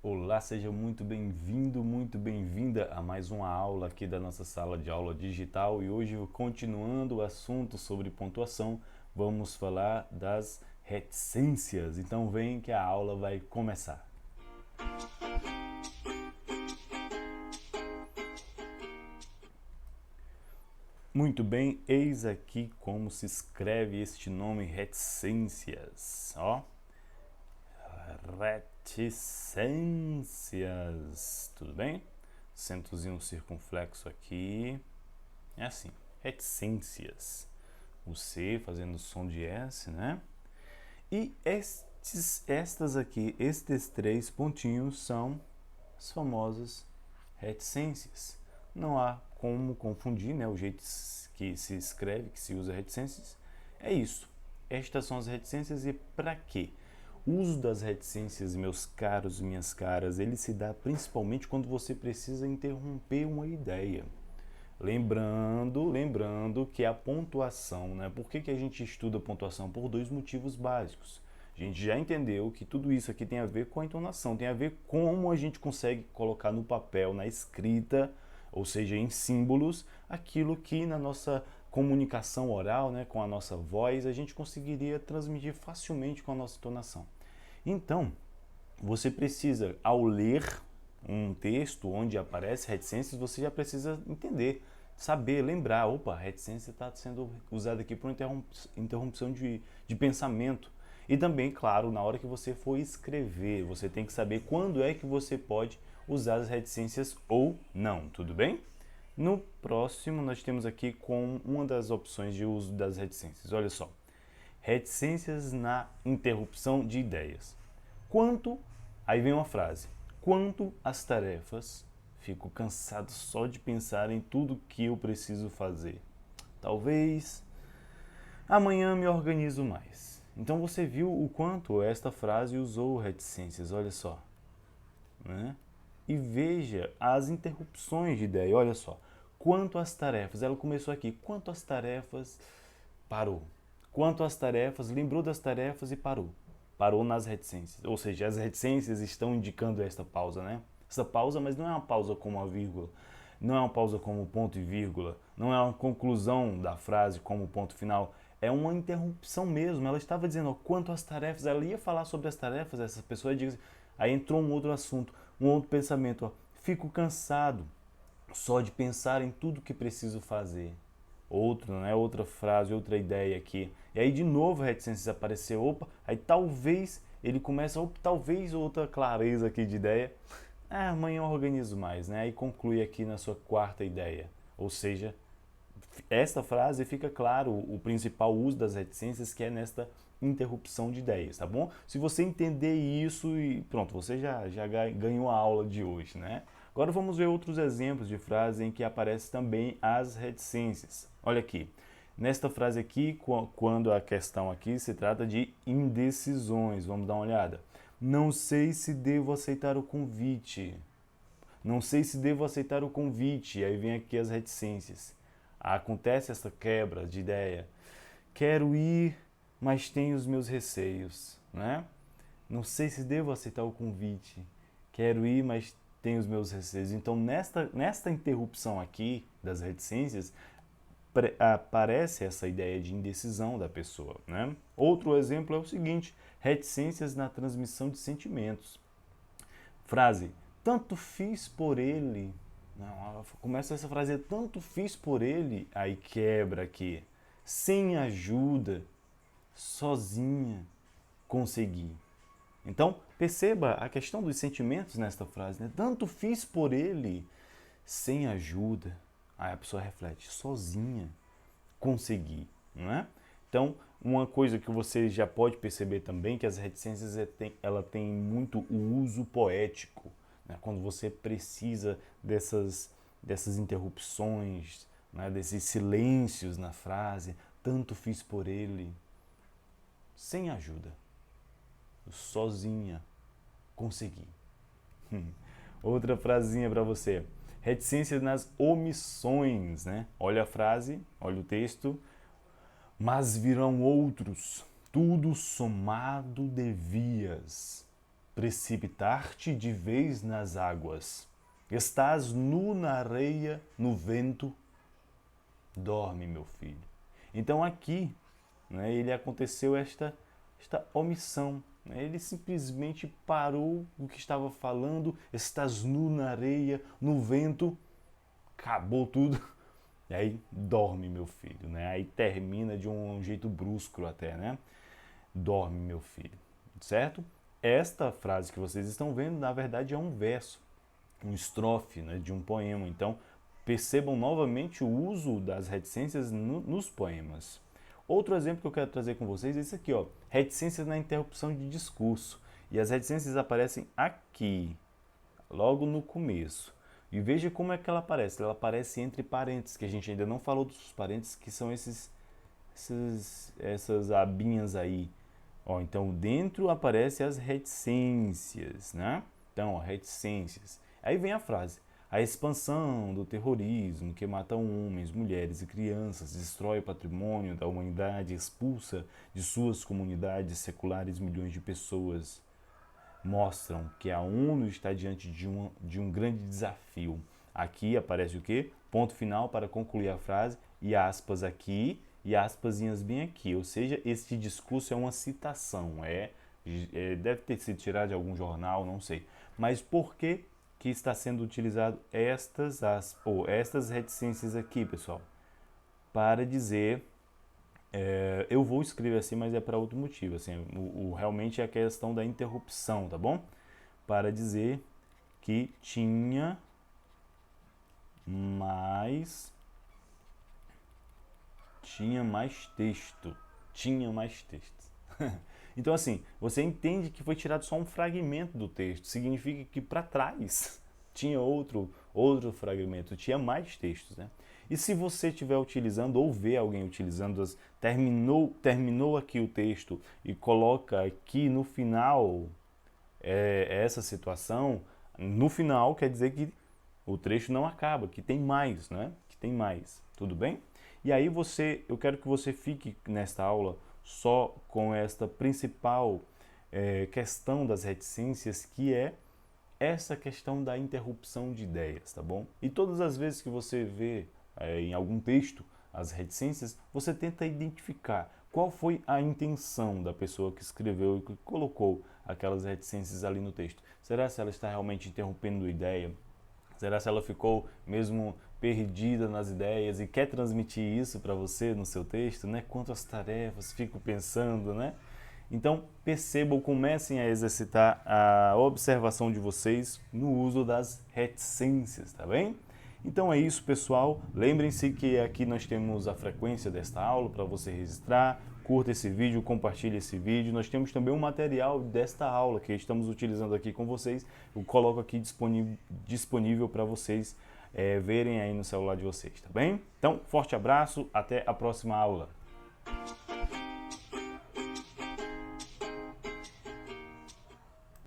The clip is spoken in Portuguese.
Olá, seja muito bem-vindo, muito bem-vinda a mais uma aula aqui da nossa sala de aula digital e hoje, continuando o assunto sobre pontuação, vamos falar das reticências. Então vem que a aula vai começar. Muito bem, eis aqui como se escreve este nome, reticências. Ó, reticências, tudo bem? Acentozinho circunflexo aqui, é assim, reticências. O C fazendo som de S, né? E estes três pontinhos são as famosas reticências. Não há como confundir, né? O jeito que se escreve, que se usa reticências, é isso. Estas são as reticências e para quê? O uso das reticências, meus caros, minhas caras, ele se dá principalmente quando você precisa interromper uma ideia. Lembrando que a pontuação, né? Por que a gente estuda pontuação? Por dois motivos básicos. A gente já entendeu que tudo isso aqui tem a ver com a entonação, tem a ver como a gente consegue colocar no papel, na escrita, ou seja, em símbolos, aquilo que na nossa comunicação oral, né, com a nossa voz, a gente conseguiria transmitir facilmente com a nossa entonação. Então, você precisa, ao ler um texto onde aparece reticências, você já precisa entender, saber, lembrar, opa, reticência está sendo usada aqui por interrupção de pensamento. E também, claro, na hora que você for escrever, você tem que saber quando é que você pode usar as reticências ou não, tudo bem? No próximo, nós temos aqui com uma das opções de uso das reticências. Olha só, reticências na interrupção de ideias. Aí vem uma frase, quanto às tarefas, fico cansado só de pensar em tudo que eu preciso fazer. Talvez amanhã me organizo mais. Então você viu o quanto esta frase usou reticências, olha só. Né? E veja as interrupções de ideia, olha só. Quanto às tarefas, ela começou aqui, quanto às tarefas, parou. Quanto às tarefas, lembrou das tarefas e parou. Parou nas reticências. Ou seja, as reticências estão indicando esta pausa, né? Essa pausa, mas não é uma pausa como uma vírgula, não é uma pausa como ponto e vírgula, não é uma conclusão da frase como ponto final, é uma interrupção mesmo. Ela estava dizendo, ó, quanto às tarefas, ela ia falar sobre as tarefas, essa pessoa diz, aí entrou um outro assunto, um outro pensamento, ó, fico cansado só de pensar em tudo que preciso fazer. Outro, né? Outra frase, outra ideia aqui. E aí de novo a reticência apareceu, opa, aí talvez ele começa, opa, talvez outra clareza aqui de ideia. Amanhã eu organizo mais, né? E conclui aqui na sua quarta ideia. Ou seja, esta frase fica claro o principal uso das reticências, que é nesta interrupção de ideias, tá bom? Se você entender isso, e pronto, você já ganhou a aula de hoje, né? Agora vamos ver outros exemplos de frases em que aparecem também as reticências. Olha aqui, nesta frase aqui, quando a questão aqui se trata de indecisões, vamos dar uma olhada. Não sei se devo aceitar o convite. Não sei se devo aceitar o convite. Aí vem aqui as reticências. Acontece essa quebra de ideia. Quero ir, mas tenho os meus receios, né? Não sei se devo aceitar o convite. Quero ir, mas tenho os meus receios. Então, nesta interrupção aqui das reticências, aparece essa ideia de indecisão da pessoa, né? Outro exemplo é o seguinte, reticências na transmissão de sentimentos. Frase, tanto fiz por ele. Não, começa essa frase, tanto fiz por ele, aí quebra aqui. Sem ajuda, sozinha, consegui. Então, perceba a questão dos sentimentos nesta frase, né? Tanto fiz por ele, sem ajuda. Aí a pessoa reflete, sozinha, consegui, não é? Então, uma coisa que você já pode perceber também, que as reticências ela tem muito o uso poético, né? Quando você precisa dessas interrupções, né? Desses silêncios na frase, tanto fiz por ele, sem ajuda, sozinha, consegui. Outra frasinha para você. Reticências nas omissões, né? Olha a frase, olha o texto. Mas virão outros, tudo somado devias. precipitar-te de vez nas águas. Estás nu na areia, no vento. Dorme, meu filho. Então aqui, né, ele aconteceu esta omissão. Né? Ele simplesmente parou o que estava falando. Estás nu na areia, no vento. Acabou tudo. E aí, dorme, meu filho. Né? Aí termina de um jeito brusco até, né? Dorme, meu filho. Certo? Esta frase que vocês estão vendo, na verdade, é um verso, um estrofe, né, de um poema. Então, percebam novamente o uso das reticências nos poemas. Outro exemplo que eu quero trazer com vocês é esse aqui, ó, reticências na interrupção de discurso. E as reticências aparecem aqui, logo no começo. E veja como é que ela aparece. Ela aparece entre parênteses, que a gente ainda não falou dos parênteses, que são essas abinhas aí. Ó, então, dentro aparecem as reticências, né? Então, ó, reticências. Aí vem a frase. A expansão do terrorismo que mata homens, mulheres e crianças, destrói o patrimônio da humanidade, expulsa de suas comunidades seculares milhões de pessoas, mostram que a ONU está diante de um grande desafio. Aqui aparece o quê? Ponto final para concluir a frase e aspas aqui e aspasinhas bem aqui. Ou seja, este discurso é uma citação, deve ter sido tirado de algum jornal, não sei. Mas por que está sendo utilizado estas reticências aqui, pessoal? Para dizer, eu vou escrever assim, mas é para outro motivo. Assim, realmente é a questão da interrupção, tá bom? Para dizer que tinha mais texto. Tinha mais texto. Então, assim, você entende que foi tirado só um fragmento do texto. Significa que para trás tinha outro fragmento, tinha mais textos, né? E se você estiver utilizando ou vê alguém utilizando, terminou aqui o texto e coloca aqui no final essa situação, no final quer dizer que o trecho não acaba, que tem mais, né? Que tem mais, tudo bem? E aí eu quero que você fique nesta aula só com esta principal questão das reticências, que é essa questão da interrupção de ideias, tá bom? E todas as vezes que você vê em algum texto as reticências, você tenta identificar qual foi a intenção da pessoa que escreveu e que colocou aquelas reticências ali no texto. Será que ela está realmente interrompendo a ideia? Será que ela ficou mesmo perdida nas ideias e quer transmitir isso para você no seu texto, né? Quantas tarefas, fico pensando, né? Então, percebam, comecem a exercitar a observação de vocês no uso das reticências, tá bem? Então é isso, pessoal. Lembrem-se que aqui nós temos a frequência desta aula para você registrar. Curta esse vídeo, compartilhe esse vídeo. Nós temos também um material desta aula que estamos utilizando aqui com vocês. Eu coloco aqui disponível para vocês verem aí no celular de vocês, tá bem? Então, forte abraço, até a próxima aula.